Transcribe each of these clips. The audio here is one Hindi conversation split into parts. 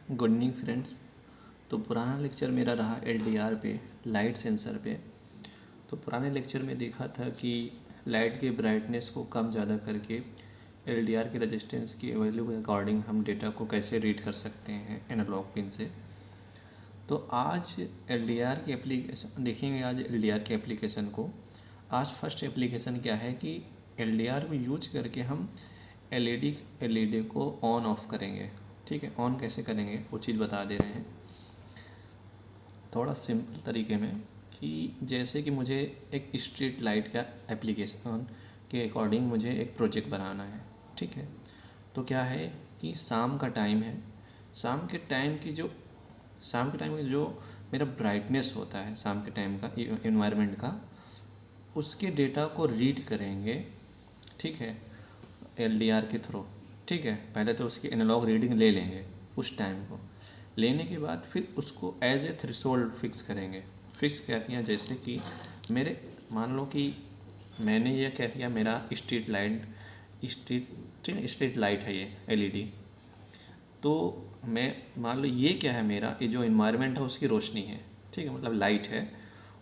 Good evening friends. तो पुराना लेक्चर मेरा रहा एलडीआर पे, लाइट सेंसर पे। तो पुराने लेक्चर में देखा था कि लाइट के ब्राइटनेस को कम ज़्यादा करके एलडीआर के रेजिस्टेंस की वैल्यू के अकॉर्डिंग हम डेटा को कैसे रीड कर सकते हैं एनालॉग पिन से। तो आज एलडीआर की एप्लीकेशन देखेंगे, आज एलडीआर के एप्लीकेशन को। आज फर्स्ट एप्लीकेशन क्या है कि एलडीआर को यूज करके हम एलईडी को ऑन ऑफ करेंगे। ठीक है, ऑन कैसे करेंगे वो चीज़ बता दे रहे हैं थोड़ा सिंपल तरीके में। कि जैसे कि मुझे एक स्ट्रीट लाइट का एप्लीकेशन के अकॉर्डिंग मुझे एक प्रोजेक्ट बनाना है। ठीक है, तो क्या है कि शाम का टाइम है। शाम के टाइम की जो मेरा ब्राइटनेस होता है शाम के टाइम का इन्वायरमेंट का, उसके डेटा को रीड करेंगे। ठीक है, एलडीआर के थ्रू। ठीक है, पहले तो उसकी एनालॉग रीडिंग ले लेंगे उस टाइम को। लेने के बाद फिर उसको एज ए थ्रेशोल्ड फिक्स करेंगे। फिक्स क्या किया, जैसे कि मेरे मान लो कि मैंने ये क्या किया, मेरा स्ट्रीट लाइट है ये एलईडी। तो मैं मान लो ये क्या है, मेरा ये जो इन्वायरमेंट है उसकी रोशनी है। ठीक है, मतलब लाइट है,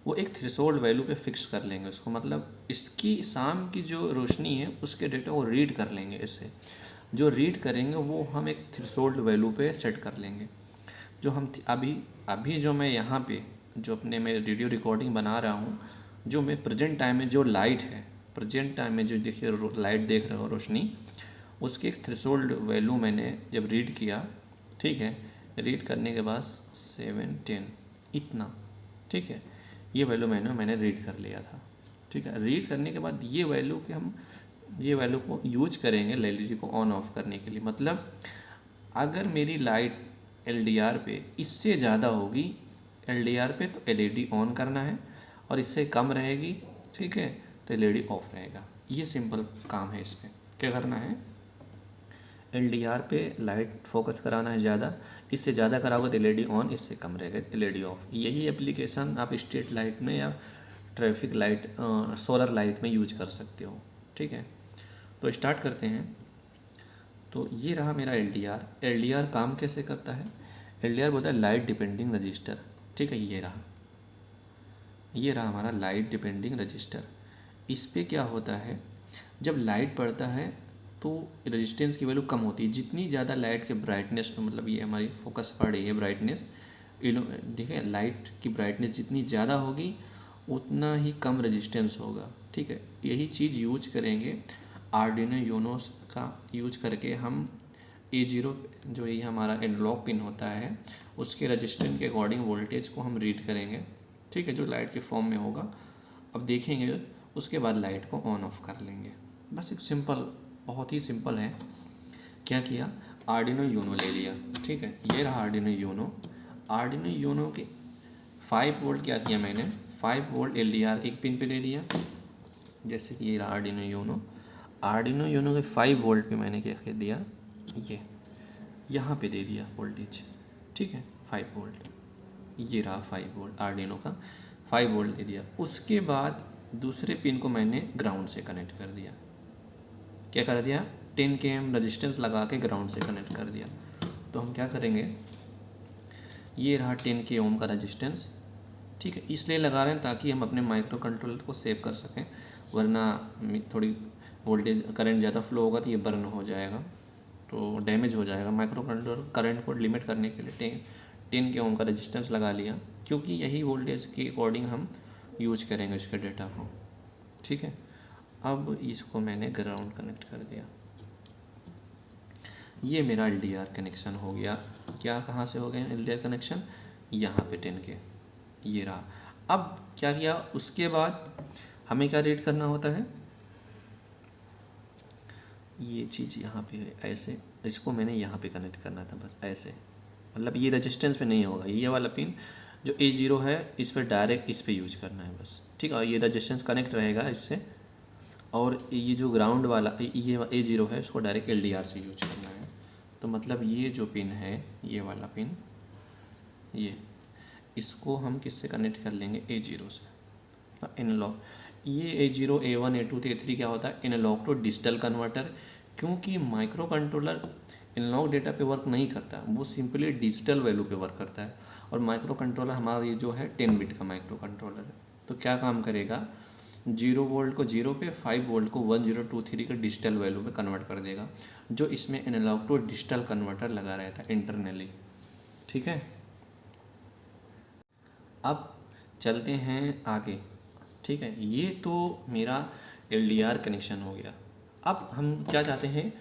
वो एक थ्रेशोल्ड वैल्यू पे फिक्स कर लेंगे उसको। मतलब इसकी शाम की जो रोशनी है उसके डेटा को रीड कर लेंगे। इससे जो रीड करेंगे वो हम एक थ्रेशोल्ड वैल्यू पे सेट कर लेंगे। जो हम अभी जो मैं यहाँ पे जो अपने मैं वीडियो रिकॉर्डिंग बना रहा हूँ, जो मैं प्रेजेंट टाइम में जो लाइट है, प्रेजेंट टाइम में जो देखिए लाइट देख रहे हो रोशनी, उसकी एक थ्रेशोल्ड वैल्यू मैंने जब रीड किया। ठीक है, रीड करने के बाद 710 इतना। ठीक है, ये वैल्यू मैंने रीड कर लिया था। ठीक है, रीड करने के बाद ये वैल्यू को यूज करेंगे एलईडी को ऑन ऑफ करने के लिए। मतलब अगर मेरी लाइट एलडीआर पे इससे ज़्यादा होगी एलडीआर पे, तो एलईडी ऑन करना है, और इससे कम रहेगी, ठीक है, तो एलईडी ऑफ रहेगा। ये सिंपल काम है। इस पर क्या करना है, एलडीआर पे लाइट फोकस कराना है ज़्यादा, इससे ज़्यादा कराओगे तो एलईडी ऑन, इससे कम रहेगा एलईडी ऑफ। यही एप्लीकेशन आप स्ट्रीट लाइट में या ट्रैफिक लाइट, सोलर लाइट में यूज कर सकते हो। ठीक है, तो स्टार्ट करते हैं। तो ये रहा मेरा एलडीआर काम कैसे करता है। एलडीआर बोलता है लाइट डिपेंडिंग रजिस्टर। ठीक है, ये रहा हमारा लाइट डिपेंडिंग रजिस्टर। इस पे क्या होता है, जब लाइट पड़ता है तो रेजिस्टेंस की वैल्यू कम होती है। जितनी ज़्यादा लाइट के ब्राइटनेस, मतलब ये हमारी फोकस पड़ रही है ब्राइटनेस, देखिए लाइट की ब्राइटनेस जितनी ज़्यादा होगी उतना ही कम रेजिस्टेंस होगा। ठीक है, यही चीज़ यूज करेंगे आर्डिनो यूनो का यूज करके हम A0 जो ये हमारा एनालॉग पिन होता है उसके रजिस्टेंस के अकॉर्डिंग वोल्टेज को हम रीड करेंगे। ठीक है, जो लाइट के फॉर्म में होगा। अब देखेंगे, उसके बाद लाइट को ऑन ऑफ कर लेंगे। बस एक सिंपल, बहुत ही सिंपल है। क्या किया, आर्डिनो यूनो ले लिया। ठीक है, ये रहा आर्डिनो यूनो के 5 वोल्ट क्या किया मैंने, 5 वोल्ट एलडीआर एक पिन पे ले लिया। जैसे कि ये रहा आर्डिनो यूनो के 5 वोल्ट पे मैंने क्या कर दिया, ये यहाँ पे दे दिया वोल्टेज। ठीक है, 5 वोल्ट, ये रहा 5 वोल्ट आर्डिनो का 5 वोल्ट दे दिया। उसके बाद दूसरे पिन को मैंने ग्राउंड से कनेक्ट कर दिया। क्या कर दिया, 10 के एम रजिस्टेंस लगा के ग्राउंड से कनेक्ट कर दिया। तो हम क्या करेंगे, ये रहा 10 के ओम का रजिस्टेंस। ठीक है, इसलिए लगा रहे हैं ताकि हम अपने माइक्रो कंट्रोलर को सेव कर सकें, वरना थोड़ी वोल्टेज करंट ज़्यादा फ्लो होगा तो ये बर्न हो जाएगा, तो डैमेज हो जाएगा। माइक्रो कंट्रोलर करंट को लिमिट करने के लिए 10 के ओम का रेजिस्टेंस लगा लिया, क्योंकि यही वोल्टेज के अकॉर्डिंग हम यूज करेंगे इसके डेटा को। ठीक है, अब इसको मैंने ग्राउंड कनेक्ट कर दिया। ये मेरा एलडीआर कनेक्शन हो गया। क्या, कहाँ से हो गया एलडीआर कनेक्शन, यहाँ पे 10 के, ये रहा। अब क्या किया, उसके बाद हमें क्या रीड करना होता है, ये चीज़ यहाँ पे है ऐसे, इसको मैंने यहाँ पे कनेक्ट करना था बस ऐसे। मतलब ये रेजिस्टेंस पे नहीं होगा, ये वाला पिन जो A0 है इस पर डायरेक्ट इस पे यूज करना है बस। ठीक है, और ये रेजिस्टेंस कनेक्ट रहेगा इससे, और ये जो ग्राउंड वाला ये A0 है इसको डायरेक्ट एलडीआर से यूज करना है। तो मतलब ये जो पिन है, ये वाला पिन, ये इसको हम किससे कनेक्ट कर लेंगे, A0 से, एनालॉग। ये A0, A1, A2, A3 क्या होता है, एनालॉग टू डिजिटल कन्वर्टर। क्योंकि माइक्रो कंट्रोलर एनालॉग डेटा पे वर्क नहीं करता, वो सिंपली डिजिटल वैल्यू पे वर्क करता है। और माइक्रो कंट्रोलर हमारा ये जो है 10 बिट का माइक्रो कंट्रोलर है। तो क्या काम करेगा, 0 वोल्ट को 0 पे, 5 वोल्ट को 1023 के डिजिटल वैल्यू पे कन्वर्ट कर देगा, जो इसमें एनालॉग टू डिजिटल कन्वर्टर लगा रहता है इंटरनली। ठीक है, अब चलते हैं आगे। ठीक है, ये तो मेरा LDR कनेक्शन हो गया। अब हम क्या चाहते हैं,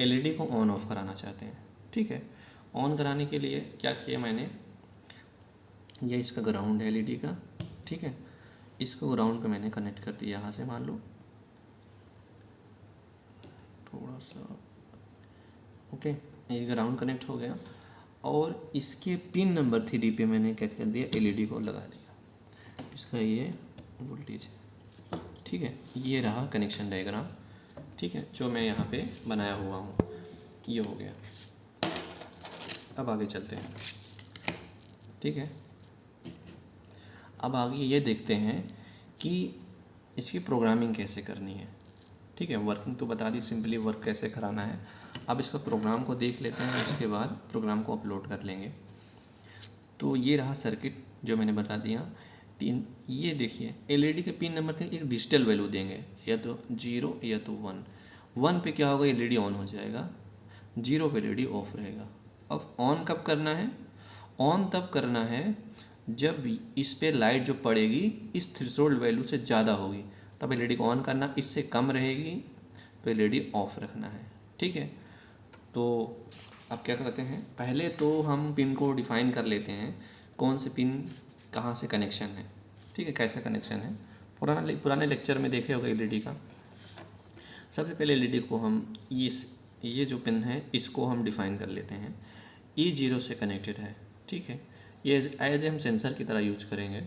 LED को ऑन ऑफ कराना चाहते हैं। ठीक है, ऑन कराने के लिए क्या किया मैंने, ये इसका ग्राउंड है LED का। ठीक है, इसको ग्राउंड पे मैंने कनेक्ट कर दिया यहाँ से, मान लो थोड़ा सा, ओके, ये ग्राउंड कनेक्ट हो गया। और इसके पिन नंबर 3 पे मैंने क्या कर दिया, LED को लगा दिया, इसका ये वोल्टेज है। ठीक है, ये रहा कनेक्शन डायग्राम। ठीक है, जो मैं यहाँ पे बनाया हुआ हूँ, ये हो गया। अब आगे चलते हैं। ठीक है, अब आगे ये देखते हैं कि इसकी प्रोग्रामिंग कैसे करनी है। ठीक है, वर्किंग तो बता दी, सिंपली वर्क कैसे कराना है। अब इसका प्रोग्राम को देख लेते हैं, उसके बाद प्रोग्राम को अपलोड कर लेंगे। तो ये रहा सर्किट जो मैंने बता दिया। 3, ये देखिए LED के पिन नंबर 3 एक डिजिटल वैल्यू देंगे, या तो 0 या तो 1। 1 पे क्या होगा, LED ऑन हो जाएगा, 0 पे LED ऑफ रहेगा। अब ऑन कब करना है, ऑन तब करना है जब इस पे लाइट जो पड़ेगी इस थ्रेशोल्ड वैल्यू से ज़्यादा होगी, तब LED को ऑन करना, इससे कम रहेगी तो LED ऑफ रखना है। ठीक है, तो अब क्या करते हैं, पहले तो हम पिन को डिफ़ाइन कर लेते हैं, कौन से पिन कहाँ से कनेक्शन है। ठीक है, कैसे कनेक्शन है, पुराने लेक्चर में देखे होगा LED का। सबसे पहले LED को हम ये जो पिन है इसको हम डिफ़ाइन कर लेते हैं, E0 से कनेक्टेड है। ठीक है, ये एज हम सेंसर की तरह यूज करेंगे।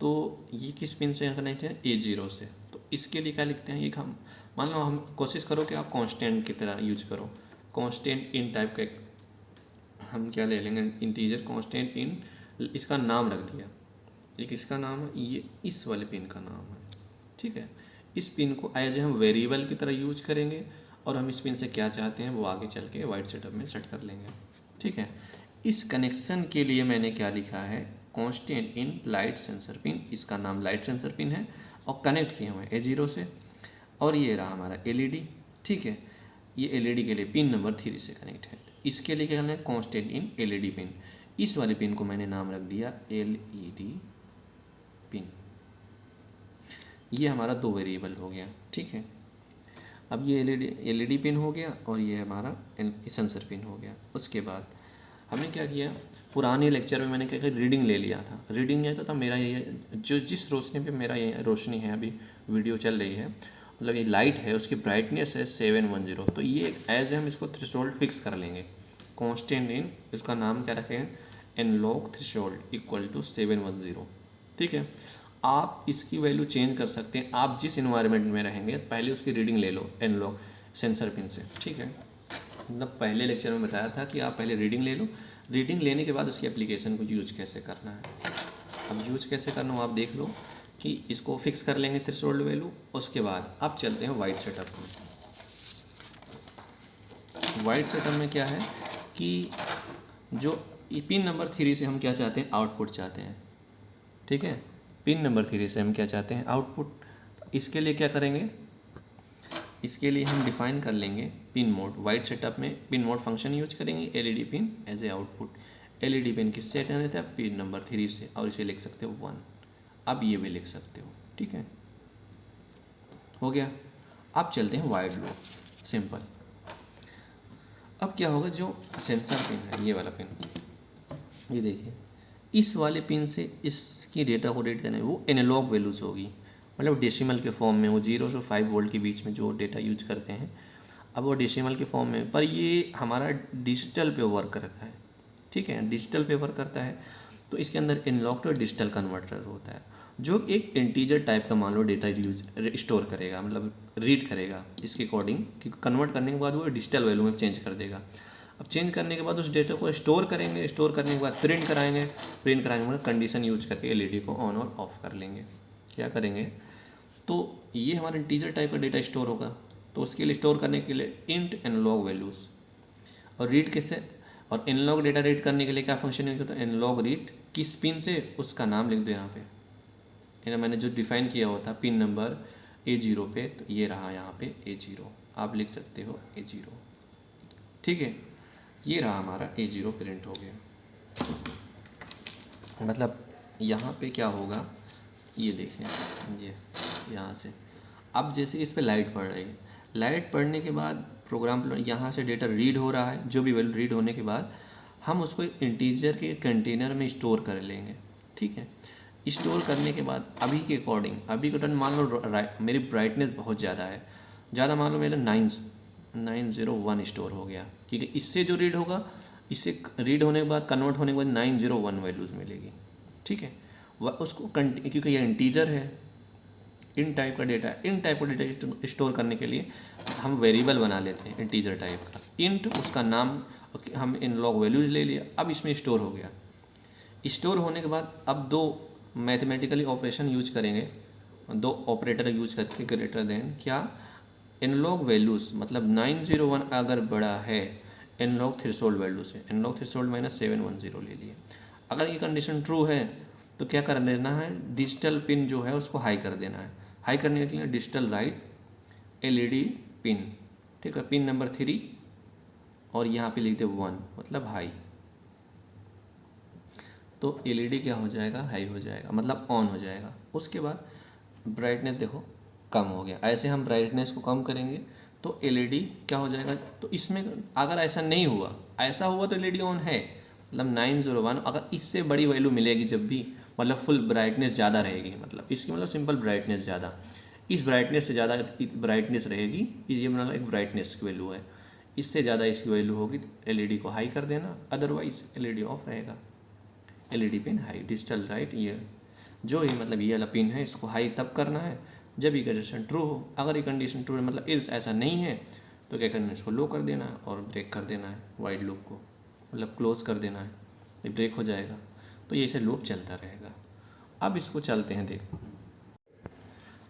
तो ये किस पिन से कनेक्ट है, A0 से। तो इसके लिए क्या लिखते हैं, ये हम मान लो, हम कोशिश करो कि आप कांस्टेंट की तरह यूज करो, कांस्टेंट इन टाइप का एक हम क्या ले लेंगे, इंटीजर कांस्टेंट इन, इसका नाम रख दिया, एक इसका नाम है, ये इस वाले पिन का नाम है। ठीक है, इस पिन को एज हम वेरिएबल की तरह यूज करेंगे, और हम इस पिन से क्या चाहते हैं वो आगे चल के वाइट सेटअप में सेट कर लेंगे। ठीक है, इस कनेक्शन के लिए मैंने क्या लिखा है, constant in light sensor pin, इसका नाम लाइट सेंसर पिन है, और कनेक्ट किए हुए A0 से। और ये रहा हमारा LED। ठीक है, ये LED के लिए पिन नंबर 3 से कनेक्ट है। इसके लिए क्या करना है, कांस्टेंट इन LED पिन, इस वाले पिन को मैंने नाम रख दिया LED पिन। ये हमारा 2 वेरिएबल हो गया। ठीक है, अब ये LED पिन हो गया, और ये हमारा सेंसर पिन हो गया। उसके बाद हमने क्या किया, पुराने लेक्चर में मैंने क्या किया, रीडिंग ले लिया था। रीडिंग ये था मेरा ये जो जिस रोशनी पे मेरा ये रोशनी है, अभी वीडियो चल रही है, मतलब ये लाइट है, उसकी ब्राइटनेस है 710। तो ये एज हम इसको थ्रेशोल्ड फिक्स कर लेंगे, कांस्टेंट इन, इसका नाम क्या रखेंगे, एनालॉग थ्रेशोल्ड इक्वल टू 710। ठीक है, आप इसकी वैल्यू चेंज कर सकते हैं, आप जिस इन्वायरमेंट में रहेंगे पहले उसकी रीडिंग ले लो एनालॉग सेंसर पिन से। ठीक है, मतलब पहले लेक्चर में बताया था कि आप पहले रीडिंग ले लो, रीडिंग लेने के बाद उसकी एप्लीकेशन को यूज कैसे करना है। अब यूज कैसे करना हो आप देख लो, कि इसको फिक्स कर लेंगे थ्रेशोल्ड वैल्यू। उसके बाद अब चलते हैं वाइट सेटअप में। वाइट सेटअप में क्या है कि जो पिन नंबर 3 से हम क्या चाहते हैं, आउटपुट चाहते हैं। ठीक है, पिन नंबर 3 से हम क्या चाहते हैं, आउटपुट। इसके लिए क्या करेंगे, इसके लिए हम डिफाइन कर लेंगे पिन मोड। वाइट सेटअप में पिन मोड फंक्शन यूज करेंगे, LED pin as a output. LED pin किससे अटैच रहता है, पिन नंबर 3 से, और इसे लिख सकते हो 1। अब ये भी लिख सकते हो। ठीक है, हो गया। अब चलते हैं वाइड लूप, सिंपल। अब क्या होगा, जो सेंसर पिन है, ये वाला पिन, ये देखिए, इस वाले पिन से इसकी डेटा को रीड करना है, वो एनालॉग वैल्यूज होगी, मतलब डेसिमल के फॉर्म में। वो 0 से 5 वोल्ट के बीच में जो डेटा यूज करते हैं, अब वो डेसिमल के फॉर्म में, पर ये हमारा डिजिटल पे वर्क करता है। ठीक है, डिजिटल पे वर्क करता है, तो इसके अंदर एनालॉग टू डिजिटल कन्वर्टर होता है, जो एक इंटीजर टाइप का मान लो डेटा यूज स्टोर करेगा, मतलब रीड करेगा इसके अकॉर्डिंग, कि कन्वर्ट करने के बाद वो डिजिटल वैल्यू में चेंज कर देगा। अब चेंज करने के बाद उस डेटा को स्टोर करेंगे, स्टोर करने के बाद प्रिंट कराएंगे, प्रिंट कराने के बाद कंडीशन यूज करके LED को ऑन और ऑफ कर लेंगे। क्या करेंगे, तो ये हमारा इंटीजर टाइप का डेटा स्टोर होगा, तो उसके लिए स्टोर करने के लिए इंट एनालॉग वैल्यूज़, और रीड किससे, और एनालॉग डेटा रीड करने के लिए क्या फंक्शन यूज होता है, एनालॉग रीड किस पिन से, उसका नाम लिख दो यहाँ पे, मैंने जो डिफाइन किया हुआ था पिन नंबर A0 पे, तो ये रहा यहाँ पे A0, आप लिख सकते हो A0, ठीक है। ये रहा हमारा A0 प्रिंट हो गया। मतलब यहाँ पे क्या होगा, ये देखें, ये यहाँ से अब जैसे इस पे लाइट पड़ रही है, लाइट पड़ने के बाद प्रोग्राम यहाँ से डेटा रीड हो रहा है, जो भी वैल्यू रीड होने के बाद हम उसको एक इंटीजर के कंटेनर में स्टोर कर लेंगे, ठीक है। स्टोर करने के बाद अभी के अकॉर्डिंग, अभी के टर्न मान लो मेरी ब्राइटनेस बहुत ज़्यादा है, ज़्यादा मान लो मेरा 901 स्टोर हो गया, ठीक है। इससे जो रीड होगा, इससे रीड होने के बाद कन्वर्ट होने के बाद 901 वैल्यूज़ मिलेगी, ठीक है। वह उसको क्योंकि ये इंटीजर है, इन टाइप का डेटा, इन टाइप का डेटा स्टोर करने के लिए हम वेरिएबल बना लेते हैं इंटीजर टाइप का, इंट उसका नाम, हम इन लॉग वैल्यूज ले लिया, अब इसमें स्टोर हो गया। स्टोर होने के बाद अब दो मैथमेटिकली ऑपरेशन यूज करेंगे, दो ऑपरेटर यूज करके, ग्रेटर देन क्या, एनलॉग वैल्यूज़, मतलब 901 अगर बड़ा है एनलॉग थ्रेशोल्ड वैल्यू से, एनलॉग थ्रेशोल्ड माइनस 710 ले लिए। अगर ये कंडीशन ट्रू है तो क्या कर देना है, डिजिटल पिन जो है उसको हाई कर देना है। हाई करने के लिए डिजिटल राइट LED पिन, ठीक है, पिन नंबर 3, और यहाँ पे लिखते 1, मतलब हाई। तो LED क्या हो जाएगा, हाई हो जाएगा, मतलब ऑन हो जाएगा। उसके बाद ब्राइटनेस देखो कम हो गया, ऐसे हम ब्राइटनेस को कम करेंगे तो LED क्या हो जाएगा। तो इसमें अगर ऐसा नहीं हुआ, ऐसा हुआ तो LED ऑन है, मतलब 901, अगर इससे बड़ी वैल्यू मिलेगी जब भी, मतलब फुल ब्राइटनेस ज़्यादा रहेगी, मतलब इसकी मतलब सिंपल ब्राइटनेस ज़्यादा, इस ब्राइटनेस से ज़्यादा ब्राइटनेस रहेगी, ये मतलब एक ब्राइटनेस की वैल्यू है, इससे ज़्यादा इसकी वैल्यू होगी तो LED को हाई कर देना, अदरवाइज LED ऑफ रहेगा। LED pin high, digital right, ये जो ये मतलब ये वाला पिन है इसको हाई तब करना है जब ये कंडीशन ट्रू हो। अगर ये कंडीशन ट्रू है, मतलब इल्स ऐसा नहीं है, तो क्या करना है, इसको लो कर देना है और ब्रेक कर देना है, वाइड लूप को मतलब क्लोज कर देना है, ये ब्रेक हो जाएगा। तो ये ऐसे लूप चलता रहेगा। अब इसको चलते हैं, देख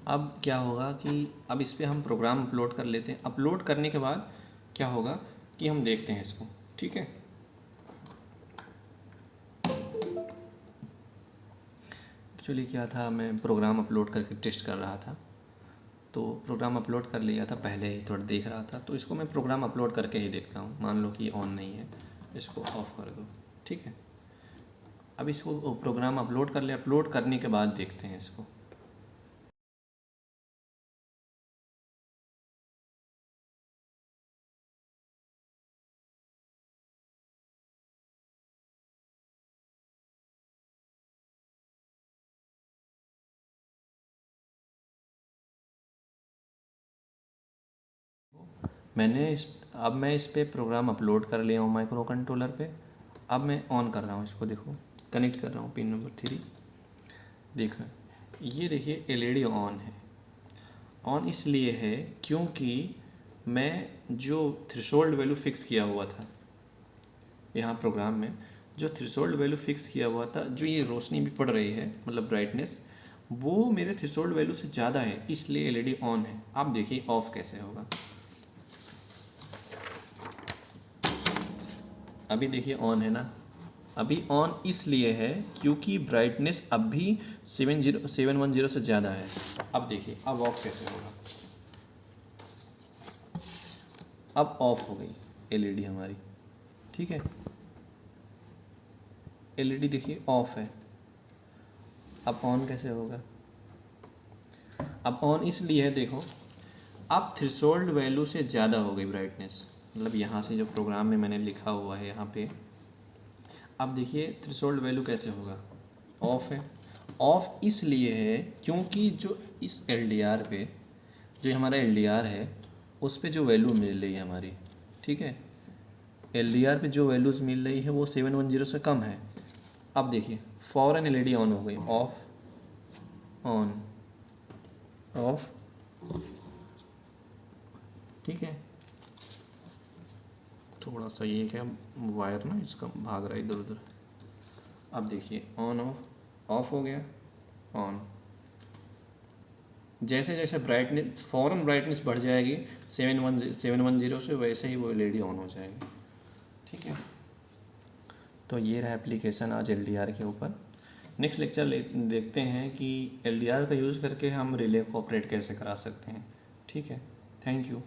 अब क्या होगा कि अब इस पर हम प्रोग्राम अपलोड कर लेते हैं। अपलोड करने के बाद क्या होगा कि हम देखते हैं इसको, ठीक है। एक्चुअली क्या था, मैं प्रोग्राम अपलोड करके टेस्ट कर रहा था, तो प्रोग्राम अपलोड कर लिया था पहले ही, थोड़ा देख रहा था, तो इसको मैं प्रोग्राम अपलोड करके ही देखता हूँ। मान लो कि ये ऑन नहीं है, इसको ऑफ कर दो, ठीक है। अब इसको प्रोग्राम अपलोड कर ले, अपलोड करने के बाद देखते हैं इसको। अब मैं इस पर प्रोग्राम अपलोड कर लिया हूँ माइक्रो कंट्रोलर पे। अब मैं ऑन कर रहा हूँ इसको, देखो कनेक्ट कर रहा हूँ पिन नंबर 3, देखो ये देखिए LED ऑन है। ऑन इसलिए है क्योंकि मैं जो थ्रेशोल्ड वैल्यू फिक्स किया हुआ था यहाँ प्रोग्राम में, जो थ्रेशोल्ड वैल्यू फिक्स किया हुआ था, जो ये रोशनी भी पड़ रही है मतलब ब्राइटनेस, वो मेरे थ्रेशोल्ड वैल्यू से ज़्यादा है, इसलिए LED ऑन है। आप देखिए ऑफ कैसे होगा, अभी देखिए ऑन है ना। अभी ऑन इसलिए है क्योंकि ब्राइटनेस अब भी 710 से ज़्यादा है। अब देखिए अब ऑफ कैसे होगा, अब ऑफ हो गई LED हमारी, ठीक है। LED देखिए ऑफ है, अब ऑन कैसे होगा। अब ऑन इसलिए है, देखो अब थ्रेशोल्ड वैल्यू से ज़्यादा हो गई ब्राइटनेस, मतलब यहाँ से जो प्रोग्राम में मैंने लिखा हुआ है यहाँ पे। अब देखिए थ्रेशोल्ड वैल्यू कैसे होगा, ऑफ है। ऑफ इसलिए है क्योंकि जो इस LDR पे, जो हमारा LDR है उस पे जो वैल्यू मिल रही है हमारी, ठीक है, LDR पे जो वैल्यूज़ मिल रही है वो 710 से कम है। अब देखिए फ़ौरन LED ऑन हो गई, ऑफ, ऑन, ऑफ, ठीक है। थोड़ा सा ये क्या वायर ना इसका भाग रहा है इधर उधर। अब देखिए ऑन ऑफ, ऑफ हो गया, ऑन। जैसे जैसे ब्राइटनेस, फ़ौरन ब्राइटनेस बढ़ जाएगी 710 से, वैसे ही वो LED ऑन हो जाएगी। ठीक है। तो ये रहा एप्लीकेशन आज LDR के ऊपर। नेक्स्ट लेक्चर देखते हैं कि LDR का यूज़ करके हम रिले को ऑपरेट कैसे करा सकते हैं। ठीक है, थैंक यू।